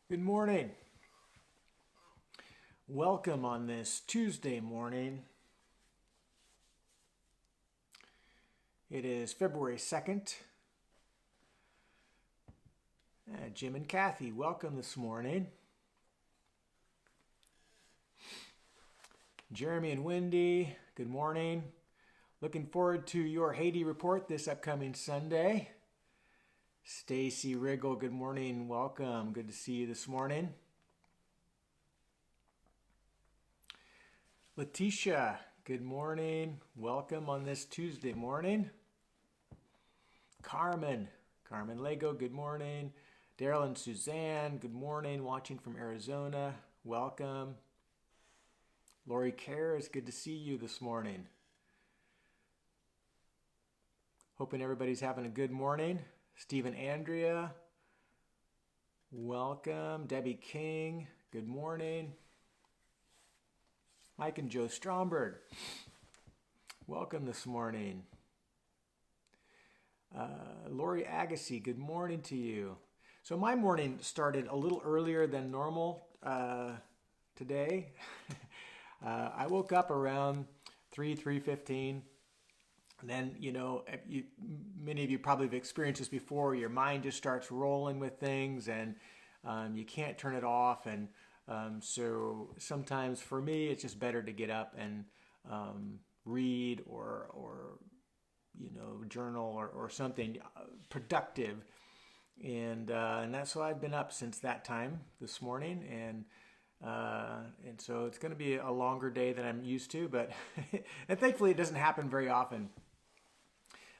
Good morning. Welcome on this Tuesday morning. It is February 2nd. Jim and Kathy, welcome this morning. Jeremy and Wendy, good morning. Looking forward to your Haiti report this upcoming Sunday. Stacy Riggle, good morning. Welcome. Good to see you this morning. Letitia, good morning. Welcome on this Tuesday morning. Carmen Lego, good morning. Daryl and Suzanne, good morning. Watching from Arizona, welcome. Lori Cares, good to see you this morning. Hoping everybody's having a good morning. Stephen Andrea, welcome. Debbie King, good morning. Mike and Joe Stromberg, welcome this morning. Lori Agassi, good morning to you. So my morning started a little earlier than normal today. I woke up around 3:15. And then, many of you probably have experienced this before. Your mind just starts rolling with things and you can't turn it off. And so sometimes for me, it's just better to get up and read or journal or something productive. And that's why I've been up since that time this morning. And so it's going to be a longer day than I'm used to, but and thankfully it doesn't happen very often.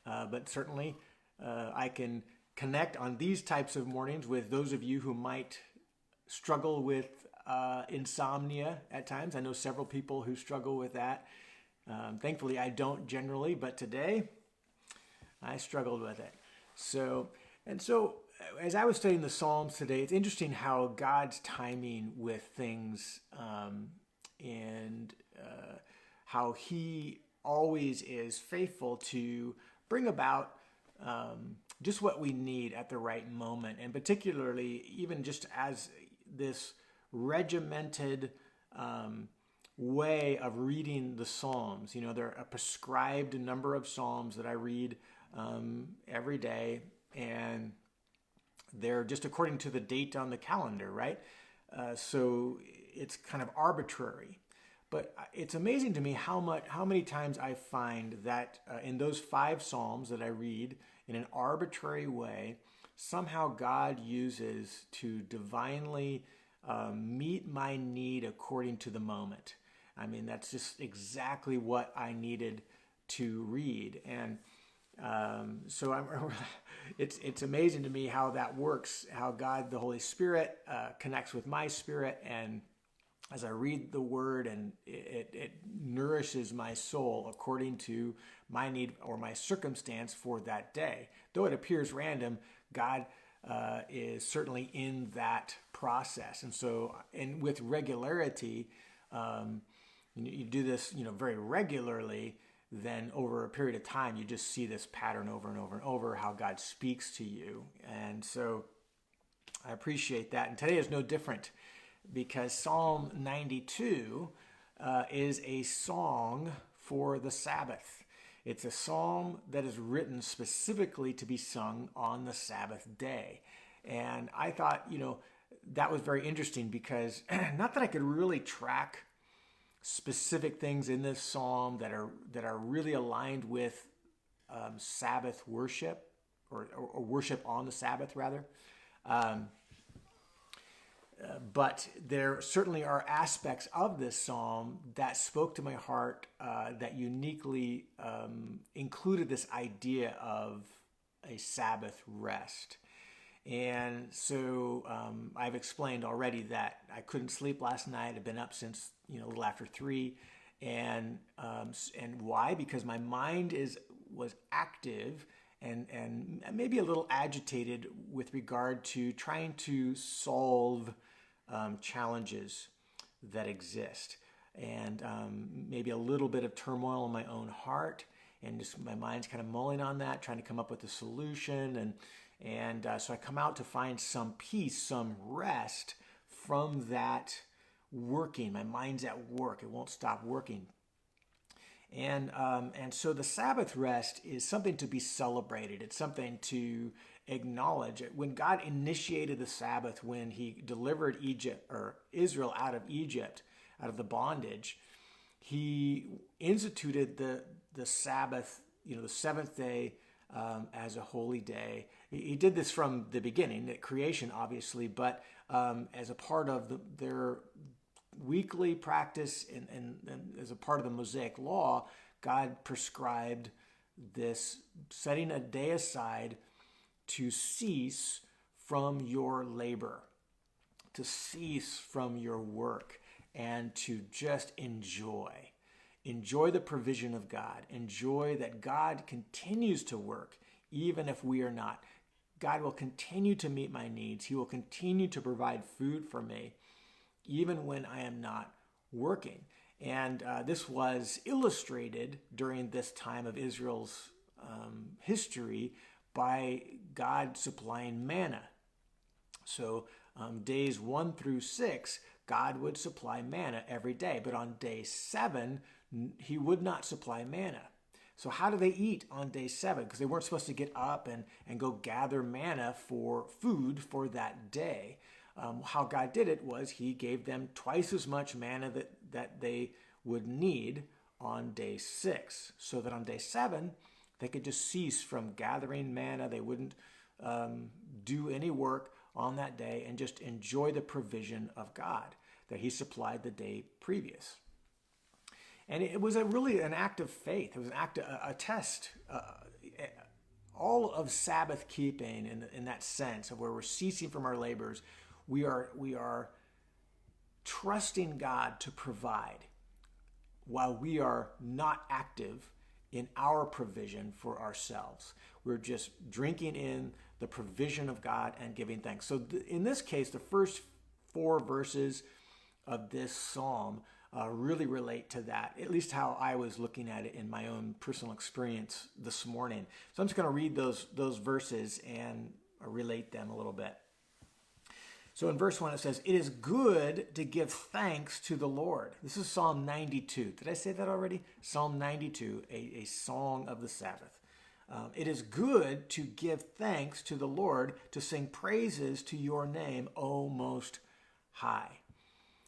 But certainly I can connect on these types of mornings with those of you who might struggle with insomnia at times. I know several people who struggle with that. Thankfully, I don't generally, but today I struggled with it. So as I was studying the Psalms today, it's interesting how God's timing with things and how He always is faithful to bring about just what we need at the right moment, and particularly even just as this regimented way of reading the Psalms. There are a prescribed number of Psalms that I read every day, and they're just according to the date on the calendar, right? So it's kind of arbitrary. But it's amazing to me how many times I find that in those 5 Psalms that I read in an arbitrary way, somehow God uses to divinely meet my need according to the moment. I mean, that's just exactly what I needed to read. And so it's amazing to me how that works, how God, the Holy Spirit, connects with my spirit, and as I read the Word, and it nourishes my soul according to my need or my circumstance for that day. Though it appears random, God is certainly in that process. And so, and with regularity, you do this, very regularly, then over a period of time, you just see this pattern over and over and over, how God speaks to you. And so I appreciate that. And today is no different, because Psalm 92 is a song for the Sabbath. It's a psalm that is written specifically to be sung on the Sabbath day. And I thought, that was very interesting, because not that I could really track specific things in this psalm that are really aligned with Sabbath worship, or worship on the Sabbath rather. But there certainly are aspects of this psalm that spoke to my heart that uniquely included this idea of a Sabbath rest. And so I've explained already that I couldn't sleep last night. I've been up since a little after 3, and why? Because my mind was active and maybe a little agitated with regard to trying to solve challenges that exist, and maybe a little bit of turmoil in my own heart, and just my mind's kind of mulling on that, trying to come up with a solution, And so I come out to find some peace, some rest from that working. My mind's at work. It won't stop working. And so the Sabbath rest is something to be celebrated. It's something to acknowledge. When God initiated the Sabbath, when He delivered Israel out of Egypt, out of the bondage, He instituted the Sabbath, the seventh day, as a holy day. He did this from the beginning, at creation, obviously, but as a part of their weekly practice and as a part of the Mosaic law, God prescribed this, setting a day aside to cease from your labor, to cease from your work, and to just enjoy the provision of God. Enjoy that God continues to work even if we are not. God will continue to meet my needs. He will continue to provide food for me even when I am not working. And this was illustrated during this time of Israel's history by God supplying manna. So days 1 through 6, God would supply manna every day. But on day 7, He would not supply manna. So how do they eat on day 7? Because they weren't supposed to get up and go gather manna for food for that day. How God did it was He gave them twice as much manna that they would need on day 6, so that on day 7 they could just cease from gathering manna. They wouldn't do any work on that day and just enjoy the provision of God that He supplied the day previous. And it was really an act of faith. It was an act, a test. All of Sabbath keeping in that sense of where we're ceasing from our labors, we are trusting God to provide while we are not active in our provision for ourselves. We're just drinking in the provision of God and giving thanks. So in this case, the first 4 verses of this psalm really relate to that, at least how I was looking at it in my own personal experience this morning. So I'm just going to read those verses and relate them a little bit. So in verse 1 it says, "It is good to give thanks to the Lord." This is Psalm 92. Did I say that already? Psalm 92, a song of the Sabbath. It is good to give thanks to the Lord, to sing praises to your name, O Most High.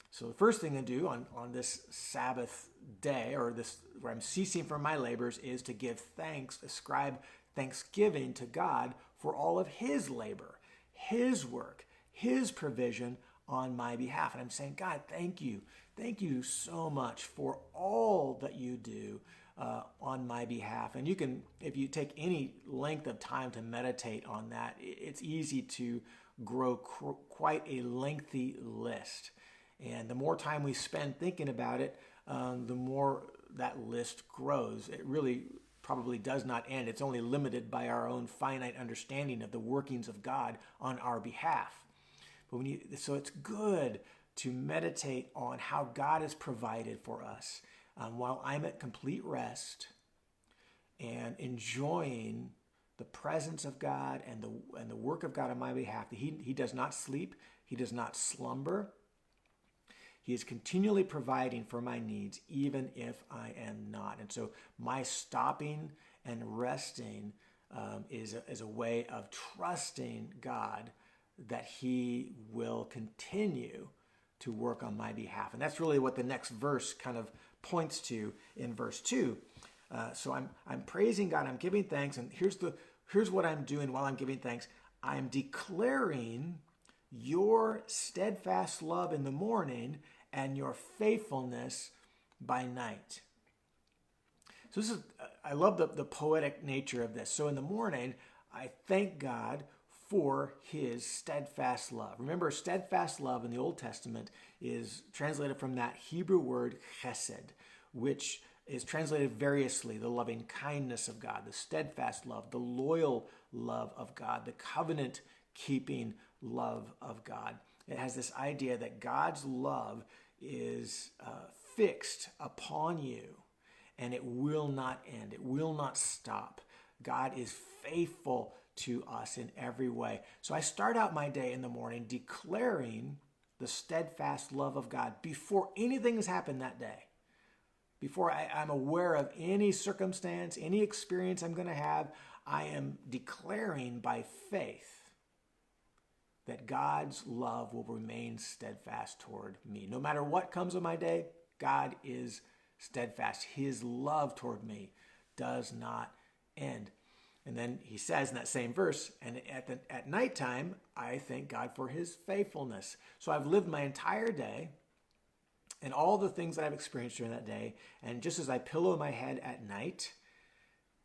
So the first thing to do on this Sabbath day, or this where I'm ceasing from my labors, is to give thanks, ascribe thanksgiving to God for all of His labor, His work, His provision on my behalf. And I'm saying, God, thank you. Thank you so much for all that you do on my behalf. And you can, if you take any length of time to meditate on that, it's easy to grow quite a lengthy list. And the more time we spend thinking about it, the more that list grows. It really probably does not end. It's only limited by our own finite understanding of the workings of God on our behalf. But so it's good to meditate on how God has provided for us while I'm at complete rest and enjoying the presence of God and the work of God on my behalf. He does not sleep. He does not slumber. He is continually providing for my needs, even if I am not. And so my stopping and resting is a way of trusting God that He will continue to work on my behalf. And that's really what the next verse kind of points to in verse 2. So I'm praising God, I'm giving thanks, and here's what I'm doing while I'm giving thanks. I'm declaring your steadfast love in the morning and your faithfulness by night. So I love the poetic nature of this. So in the morning, I thank God for His steadfast love. Remember, steadfast love in the Old Testament is translated from that Hebrew word chesed, which is translated variously: the loving kindness of God, the steadfast love, the loyal love of God, the covenant-keeping love of God. It has this idea that God's love is fixed upon you, and it will not end. It will not stop. God is faithful to us in every way. So I start out my day in the morning declaring the steadfast love of God before anything has happened that day. Before I'm aware of any circumstance, any experience I'm going to have, I am declaring by faith that God's love will remain steadfast toward me. No matter what comes of my day, God is steadfast. His love toward me does not end. And then he says in that same verse, and at nighttime, I thank God for his faithfulness. So I've lived my entire day and all the things that I've experienced during that day. And just as I pillow my head at night,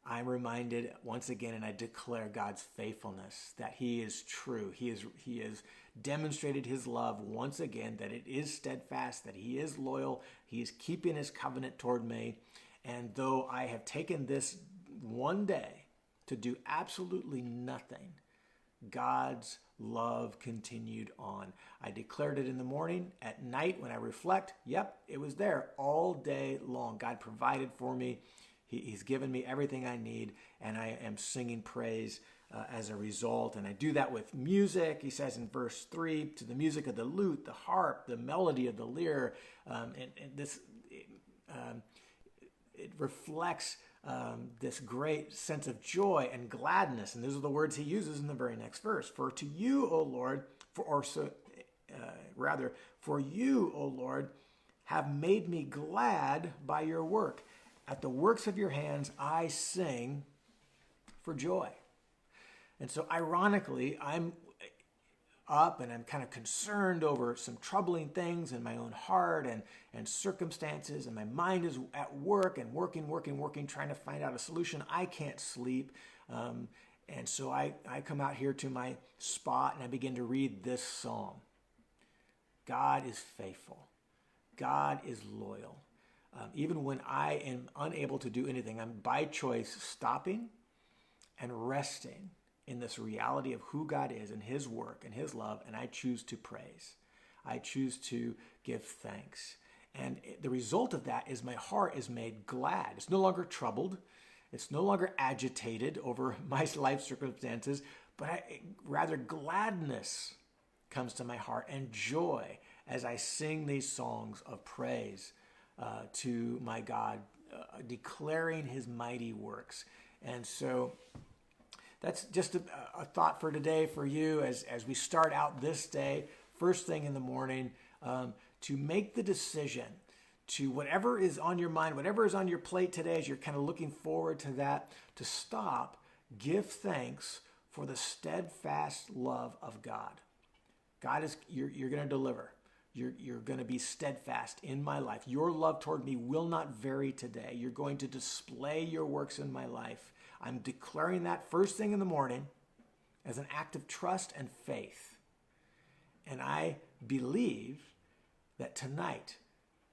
I'm reminded once again, and I declare God's faithfulness, that he is true. He has demonstrated his love once again, that it is steadfast, that he is loyal. He is keeping his covenant toward me. And though I have taken this one day to do absolutely nothing, God's love continued on. I declared it in the morning. At night when I reflect, yep, it was there all day long. God provided for me. He's given me everything I need, and I am singing praise as a result. And I do that with music. He says in verse 3, to the music of the lute, the harp, the melody of the lyre. It reflects this great sense of joy and gladness. And those are the words he uses in the very next verse. For to you, O Lord, for you, O Lord, have made me glad by your work. At the works of your hands, I sing for joy. And so ironically, I'm up and I'm kind of concerned over some troubling things in my own heart and circumstances, and my mind is at work and working, trying to find out a solution. I can't sleep. And so I come out here to my spot and I begin to read this psalm. God is faithful. God is loyal. Even when I am unable to do anything, I'm by choice stopping and resting in this reality of who God is and his work and his love, and I choose to praise. I choose to give thanks. And the result of that is my heart is made glad. It's no longer troubled. It's no longer agitated over my life circumstances, but rather gladness comes to my heart and joy as I sing these songs of praise to my God, declaring his mighty works. And so that's just a thought for today for you as we start out this day, first thing in the morning, to make the decision to whatever is on your mind, whatever is on your plate today, as you're kind of looking forward to that, to stop, give thanks for the steadfast love of God. God is, you're going to deliver. You're going to be steadfast in my life. Your love toward me will not vary today. You're going to display your works in my life. I'm declaring that first thing in the morning as an act of trust and faith. And I believe that tonight,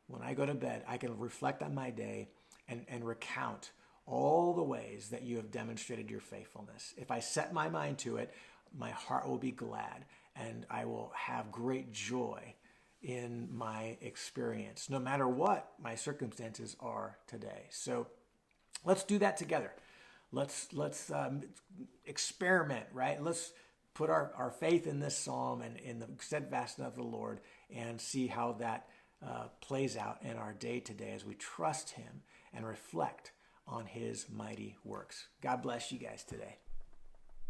when I go to bed, I can reflect on my day and recount all the ways that you have demonstrated your faithfulness. If I set my mind to it, my heart will be glad and I will have great joy in my experience, no matter what my circumstances are today. So let's do that together. Let's experiment, right? Let's put our faith in this psalm and in the steadfastness of the Lord and see how that plays out in our day to day as we trust him and reflect on his mighty works. God bless you guys today.